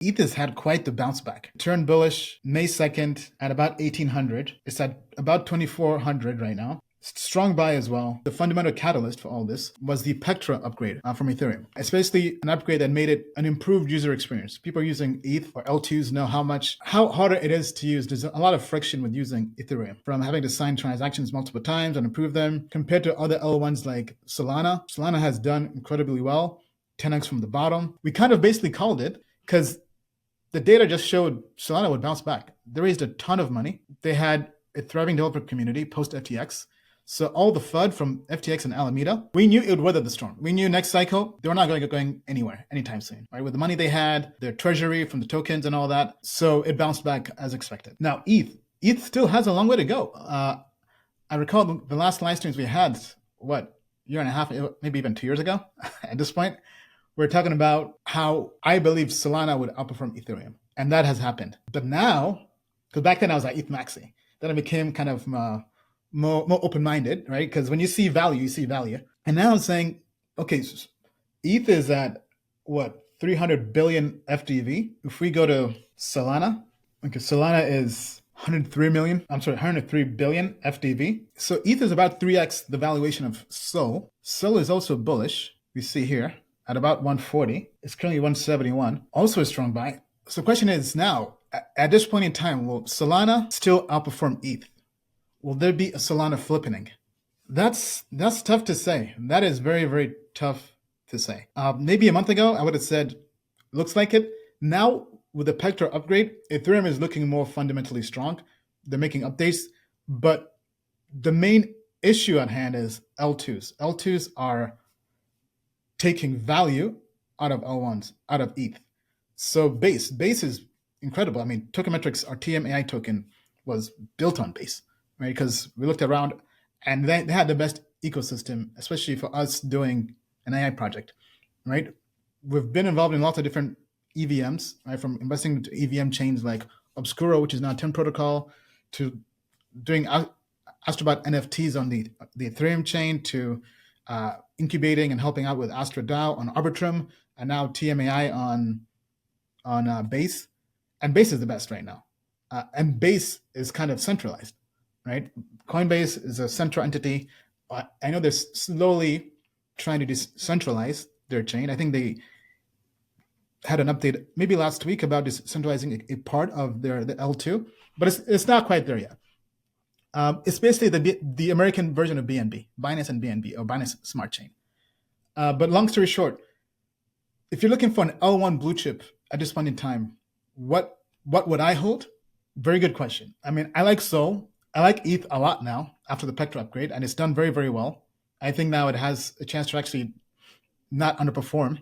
ETH has had quite the bounce back. Turned bullish May 2nd at about 1800. It's at about 2400 right now. Strong buy as well. The fundamental catalyst for all this was the Pectra upgrade from Ethereum. It's basically an upgrade that made it an improved user experience. People using ETH or L2s know how harder it is to use. There's a lot of friction with using Ethereum, from having to sign transactions multiple times and approve them compared to other L1s like Solana. Solana has done incredibly well, 10x from the bottom. We kind of basically called it because the data just showed Solana would bounce back. They raised a ton of money. They had a thriving developer community post FTX. So all the FUD from FTX and Alameda, we knew it would weather the storm. We knew next cycle, they were not going anywhere anytime soon, right? With the money they had, their treasury from the tokens and all that. So it bounced back as expected. Now, ETH still has a long way to go. I recall the last live streams we had, year and a half, maybe even 2 years ago at this point. We're talking about how I believe Solana would outperform Ethereum. And that has happened. But now, because back then I was at ETH Maxi, then I became kind of more open-minded, right? Because when you see value, you see value. And now I'm saying, okay, ETH is at 300 billion FDV. If we go to Solana, okay, Solana is 103 billion FDV. So ETH is about 3x the valuation of SOL. SOL is also bullish. We see here at about 140. It's currently 171. Also a strong buy. So the question is now, at this point in time, will Solana still outperform ETH? Will there be a Solana flippening? That's tough to say. That is very, very tough to say. Maybe a month ago, I would have said, looks like it. Now, with the Pectra upgrade, Ethereum is looking more fundamentally strong. They're making updates. But the main issue at hand is L2s. L2s are taking value out of L1s, out of ETH. So Base is incredible. I mean, Token Metrics, our TMAI token, was built on Base. Right, because we looked around and they had the best ecosystem, especially for us doing an AI project, right? We've been involved in lots of different EVMs, right? From investing into EVM chains like Obscuro, which is now 10 protocol, to doing Astrobat NFTs on the Ethereum chain, to incubating and helping out with Astra DAO on Arbitrum, and now TMAI on Base. And Base is the best right now. And Base is kind of centralized. Right, Coinbase is a central entity. I know they're slowly trying to decentralize their chain. I think they had an update maybe last week about decentralizing a part of the L2, but it's not quite there yet. It's basically the American version of BNB, Binance and BNB, or Binance Smart Chain. But long story short, if you're looking for an L1 blue chip at this point in time, what would I hold? Very good question. I mean, I like Sol. I like ETH a lot now after the Pectra upgrade, and it's done very, very well. I think now it has a chance to actually not underperform.